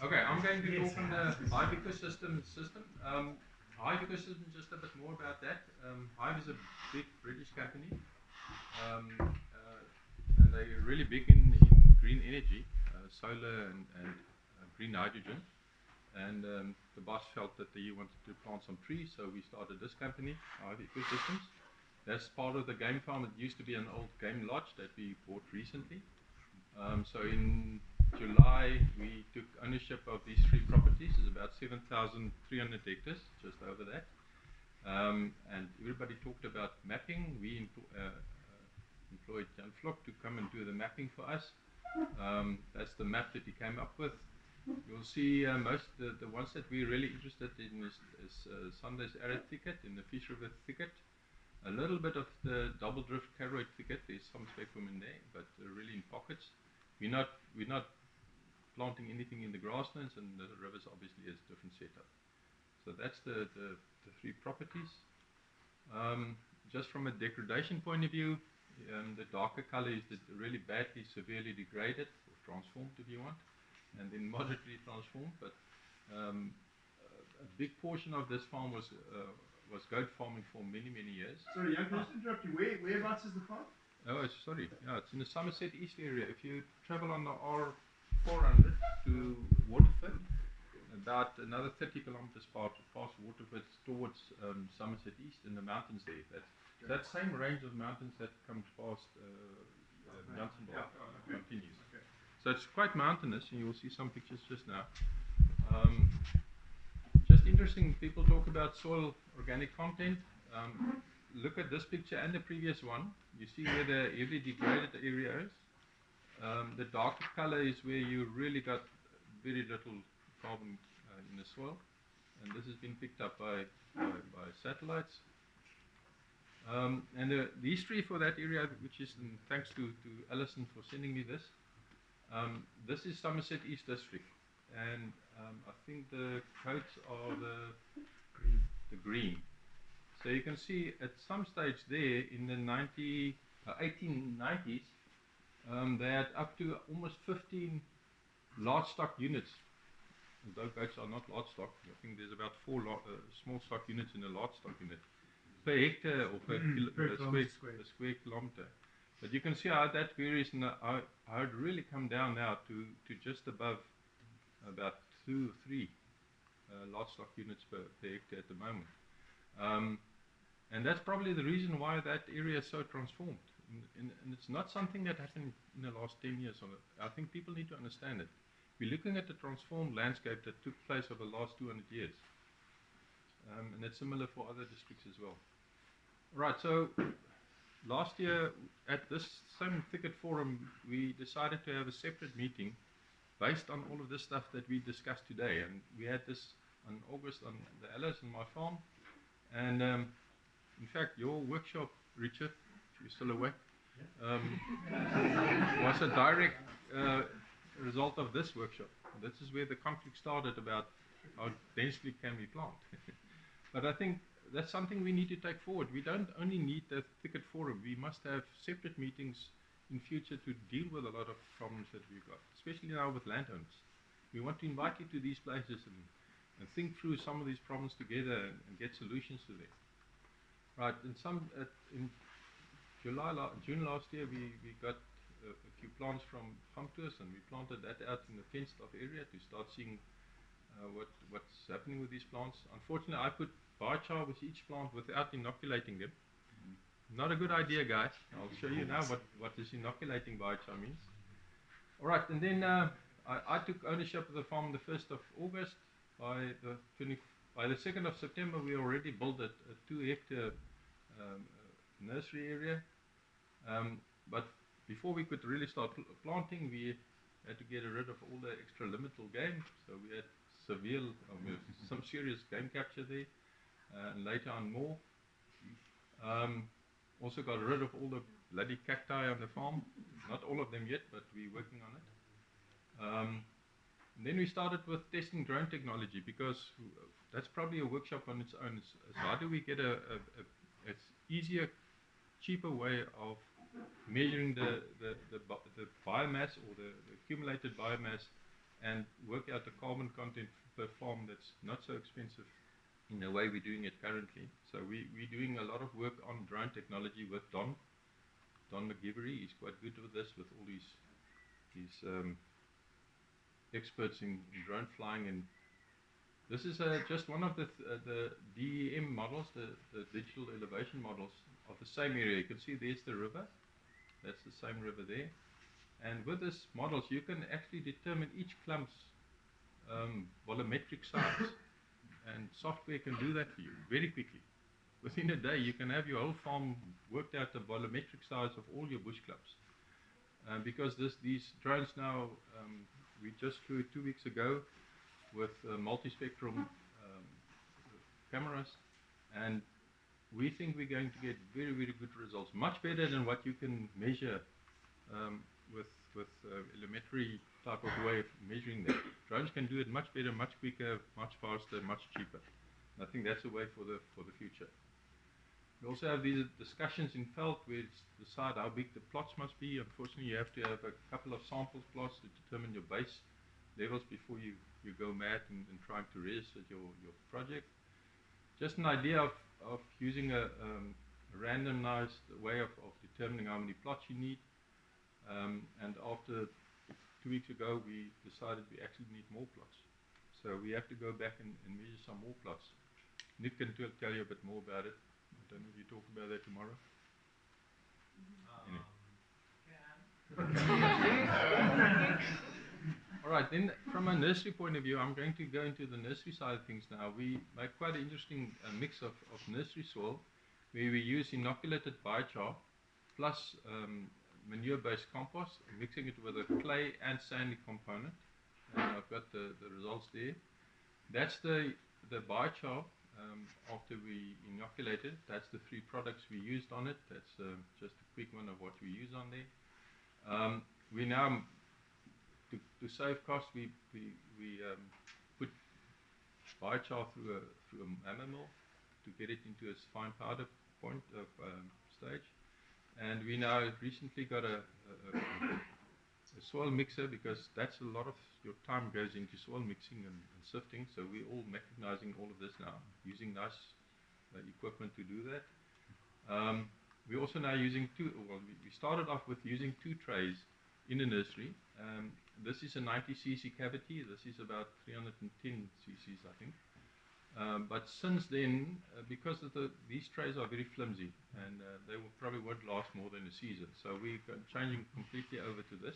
Okay, I'm going to talk on the Hive Ecosystem system. Hive Ecosystem, just a bit more about that. Hive is a big British company, and they're really big in green energy, solar and green hydrogen. And the boss felt that he wanted to plant some trees, so we started this company, Hive Ecosystems. That's part of the game farm. It used to be an old game lodge that we bought recently. So in July, we took ownership of these three properties. It's about 7,300 hectares, just over that. And everybody talked about mapping. We employed Jan Vlok to come and do the mapping for us. That's the map that he came up with. You'll see most the ones that we're really interested in is Sunday's Arid Thicket in the Fish River Thicket. A little bit of the double drift Caroid Thicket. There's some spectrum in there, but really in pockets. We're not planting anything in the grasslands, and the rivers obviously is a different setup. So that's the three properties. Just from a degradation point of view, the darker color is really badly, severely degraded or transformed, if you want, and then moderately transformed. But a big portion of this farm was goat farming for many years. Sorry, Jan, can I just interrupt you? Whereabouts is the farm? Oh, sorry. Yeah, it's in the Somerset East area. If you travel on the R400 to Waterford, about another 30 kilometers past Waterford towards Somerset East in the mountains there. That's that same range of mountains that comes past Jansenberg continues. Okay. So it's quite mountainous, and you will see some pictures just now. Just interesting, people talk about soil organic content. Look at this picture and the previous one. You see where the heavily degraded area is. The darker color is where you really got very little carbon in the soil, and this has been picked up by satellites. And the history for that area, which is thanks to Alison for sending me this. This is Somerset East District, and I think the codes are the green. So you can see at some stage there in the 1890s, they had up to almost 15 large stock units. Though goats are not large stock, I think there's about 4 small stock units in a large stock unit per hectare or per square kilometer. But you can see how that varies and how it really come down now to just above about 2 or 3 large stock units per hectare at the moment. And that's probably the reason why that area is so transformed. And it's not something that happened in the last 10 years. I think people need to understand it. We're looking at the transformed landscape that took place over the last 200 years. And that's similar for other districts as well. Right, so last year at this same Thicket Forum, we decided to have a separate meeting based on all of this stuff that we discussed today. And we had this in August on the Alice and my farm. And in fact, your workshop, Richard, if you're still awake, was a direct result of this workshop. This is where the conflict started about how densely can we plant. But I think that's something we need to take forward. We don't only need the Thicket Forum, we must have separate meetings in future to deal with a lot of problems that we've got, especially now with landowners. We want to invite you to these places and think through some of these problems together and get solutions to them. Right, in June last year, we got a few plants from Famtours, and we planted that out in the fenced off area to start seeing what's happening with these plants. Unfortunately, I put biochar with each plant without inoculating them. Not a good idea, guys. I'll show you now what this inoculating biochar means. All right, and then I took ownership of the farm the 1st of August. By the 2nd of September, we already built a 2-hectare nursery area. But before we could really start planting, we had to get rid of all the extra liminal game. So we had some serious game capture there, and later on more. Also got rid of all the bloody cacti on the farm. Not all of them yet, but we're working on it. And then we started with testing drone technology, because that's probably a workshop on its own. It's how do we get a easier, cheaper way of measuring the biomass or the accumulated biomass and work out the carbon content per farm that's not so expensive in the way we're doing it currently. So we're doing a lot of work on drone technology with Don McGivery. He's quite good with this, with all these experts in drone flying. And this is just one of the DEM models, the digital elevation models of the same area. You can see there's the river. That's the same river there. And with this models, you can actually determine each clump's volumetric size. And software can do that for you very quickly. Within a day, you can have your whole farm worked out the volumetric size of all your bush clumps. Because these drones now, we just flew it 2 weeks ago with multispectrum cameras, and we think we're going to get very, very good results, much better than what you can measure with elementary type of way of measuring that. Drones can do it much better, much quicker, much faster, much cheaper. And I think that's the way for the future. We also have these discussions in felt where we decide how big the plots must be. Unfortunately, you have to have a couple of samples plots to determine your base levels before you go mad and trying to register your project. Just an idea of using a randomized way of determining how many plots you need. And after 2 weeks ago, we decided we actually need more plots. So we have to go back and measure some more plots. Nick can tell you a bit more about it. I don't know if you talk about that tomorrow. All right, then from a nursery point of view, I'm going to go into the nursery side of things now. We make quite an interesting mix of nursery soil where we use inoculated biochar plus manure-based compost, mixing it with a clay and sandy component. And I've got the results there. That's the biochar after we inoculated. That's the 3 products we used on it. That's just a quick one of what we use on there. We now, to save costs, we put biochar through a hammer mill to get it into its fine powder point of stage. And we now recently got a soil mixer, because that's a lot of your time goes into soil mixing and sifting. So we're all mechanizing all of this now, using nice equipment to do that. We're also now using we started off with using 2 trays in a nursery. This is a 90 cc cavity. This is about 310 cc's, I think. But since then, because these trays are very flimsy and they probably won't last more than a season, so we're changing completely over to this.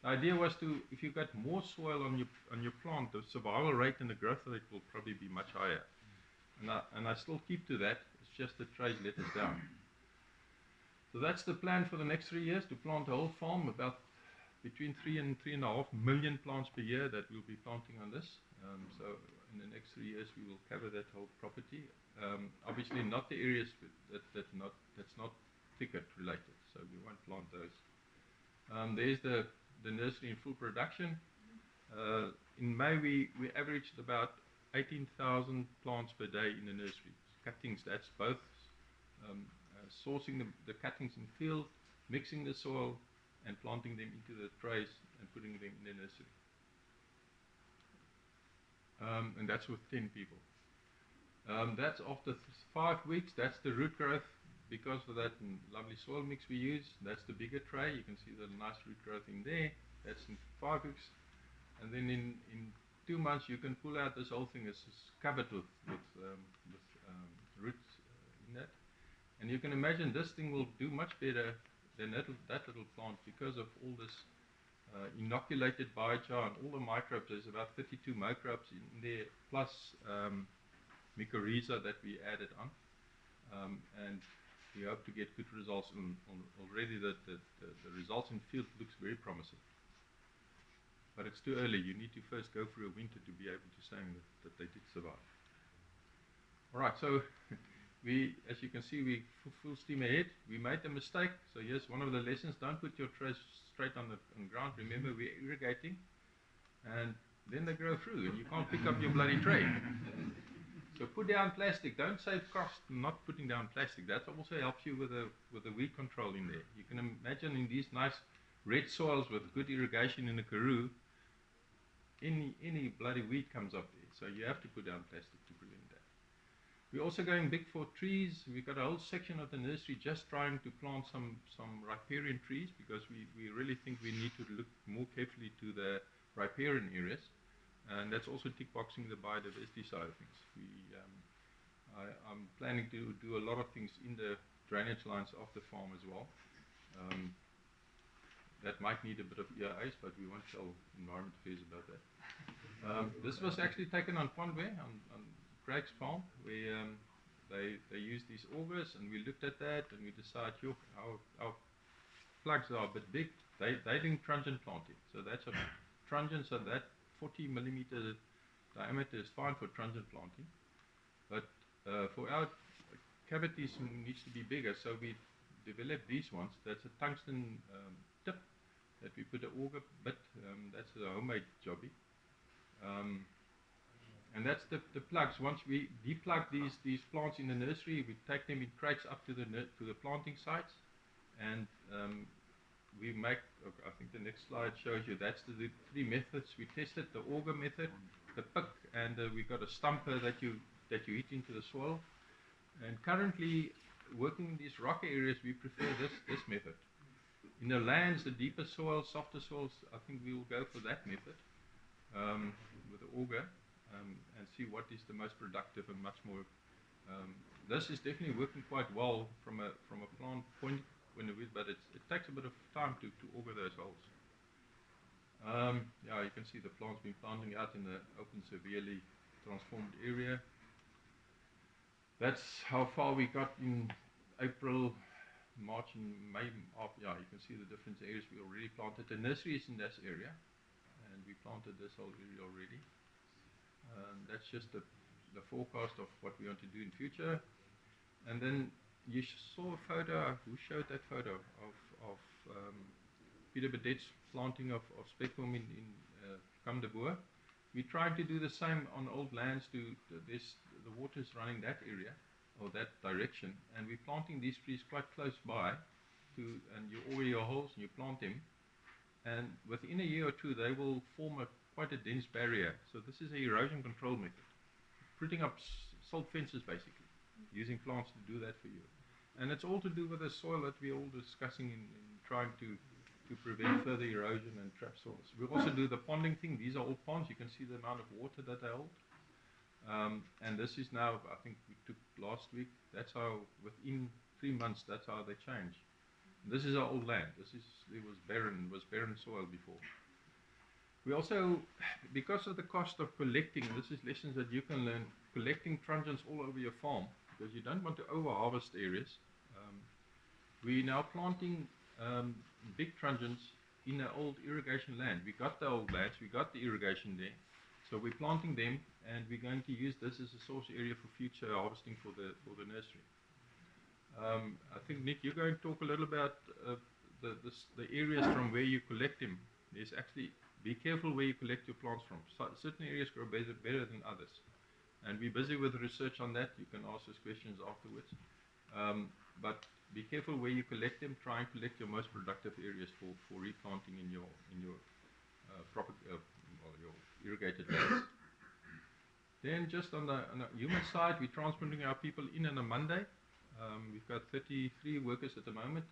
The idea was if you've got more soil on your plant, the survival rate and the growth rate will probably be much higher. And I still keep to that. It's just the trays let us down. So that's the plan for the next 3 years, to plant a whole farm, about between 3 and 3.5 million plants per year that we'll be planting on this. So in the next 3 years we will cover that whole property. Obviously not the areas that's not thicket related, so we won't plant those. There's the nursery in full production. In May we averaged about 18,000 plants per day in the nursery. Cuttings, that's both sourcing the cuttings in field, mixing the soil and planting them into the trays and putting them in the nursery. And that's with 10 people. That's after 5 weeks. That's the root growth. Because of that lovely soil mix we use, that's the bigger tray. You can see the nice root growth in there. That's in 5 weeks. And then in 2 months you can pull out this whole thing. It's covered with roots in that. And you can imagine this thing will do much better than that little plant, because of all this inoculated biochar and all the microbes. There's about 32 microbes in there, plus mycorrhiza that we added on. And we hope to get good results on already. The results in field looks very promising. But it's too early. You need to first go through a winter to be able to say that they did survive. All right, so as you can see, we full steam ahead. We made a mistake. So yes, one of the lessons: don't put your trays straight on the ground. Remember, we're irrigating, and then they grow through, and you can't pick up your bloody tray. So put down plastic. Don't save cost not putting down plastic. That also helps you with the weed control in there. You can imagine in these nice red soils with good irrigation in the Karoo, any bloody weed comes up there. So you have to put down plastic to prevent that. We're also going big for trees. We've got a whole section of the nursery just trying to plant some riparian trees, because we really think we need to look more carefully to the riparian areas. And that's also tick boxing the biodiversity side of things. I'm planning to do a lot of things in the drainage lines of the farm as well. That might need a bit of EIS, but we won't tell Environment Affairs about that. This was actually taken on Pondway, on Craig's farm, where they used these augers, and we looked at that and we decided, our plugs are a bit big. They didn't truncheon planting, so that's a truncheon, so that 40 millimeter diameter is fine for truncheon planting, but for our cavities it needs to be bigger, so we developed these ones. That's a tungsten tip that we put an auger bit. That's a homemade jobby. And that's the plugs. Once we deplug these plants in the nursery, we take them in crates up to the planting sites, and we make, I think the next slide shows you, that's the three methods we tested: the auger method, the pick, and we've got a stumper that you hit into the soil. And currently, working in these rocky areas, we prefer this method. In the lands, the deeper soils, softer soils, I think we will go for that method with the auger, and see what is the most productive and much more. This is definitely working quite well from a plant point of view, but it takes a bit of time to auger those holes. Yeah, you can see the plant's been planting out in the open, severely transformed area. That's how far we got in April, March and May. Yeah, you can see the different areas we already planted. The nursery is in this area, and we planted this whole area already. That's just the forecast of what we want to do in future. And then you saw a photo. Who showed that photo of Peter Bedet's planting of speculum in Kam de Boer? We're trying to do the same on old lands. The water's running that area or that direction, and we're planting these trees quite close by, and you auger your holes and you plant them, and within a year or two they will form quite a dense barrier. So this is an erosion control method, putting up salt fences basically, using plants to do that for you. And it's all to do with the soil that we're all discussing in trying to prevent further erosion and trap soils. We also do the ponding thing. These are all ponds. You can see the amount of water that they hold. And this is now, I think we took last week, that's how within 3 months, that's how they change. This is our old land. It was barren soil before. We also, because of the cost of collecting, this is lessons that you can learn, collecting truncheons all over your farm, because you don't want to over-harvest areas. We're now planting big truncheons in an old irrigation land. We got the old lands, we got the irrigation there, so we're planting them, and we're going to use this as a source area for future harvesting for the nursery. I think, Nick, you're going to talk a little about the areas from where you collect them. There's actually, be careful where you collect your plants from. Certain areas grow better than others, and we're busy with research on that. You can ask us questions afterwards, but be careful where you collect them. Try and collect your most productive areas for replanting in your proper your irrigated lands. Then just on the human side, we're transplanting our people in on a Monday. We've got 33 workers at the moment,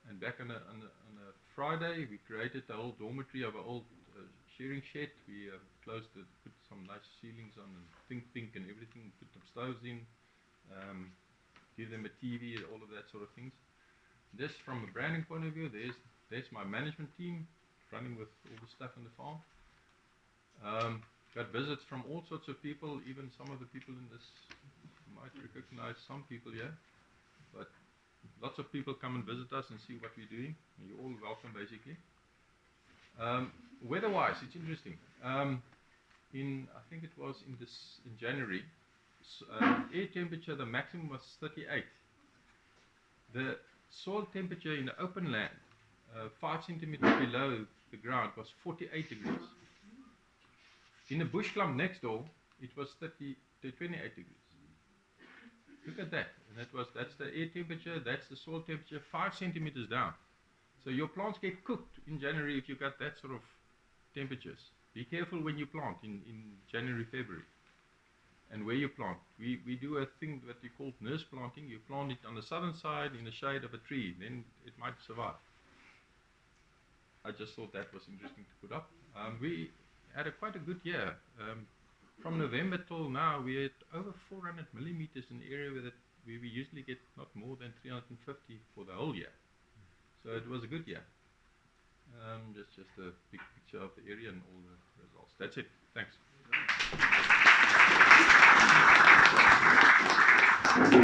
and back on a Friday we created the whole dormitory of an old shearing shed. We closed it, put some nice ceilings on, and think and everything, put some stoves in, give them a TV, all of that sort of things. This, from a branding point of view, there's my management team running with all the stuff on the farm. Got visits from all sorts of people, even some of the people in this might recognize some people here, but lots of people come and visit us and see what we're doing, and you're all welcome basically. Weather-wise, it's interesting. I think it was in January, air temperature, the maximum was 38. The soil temperature in the open land, 5 centimeters below the ground, was 48 degrees. In the bush clump next door, it was 28 degrees. Look at that. And that's the air temperature, that's the soil temperature, 5 centimeters down. So your plants get cooked in January if you got that sort of temperatures. Be careful when you plant in January, February, and where you plant. We do a thing that we call nurse planting. You plant it on the southern side in the shade of a tree, then it might survive. I just thought that was interesting to put up. We had quite a good year. From November till now, we had over 400 millimeters in the area where we usually get not more than 350 for the whole year. So it was a good year. Just a big picture of the area and all the results. That's it. Thanks.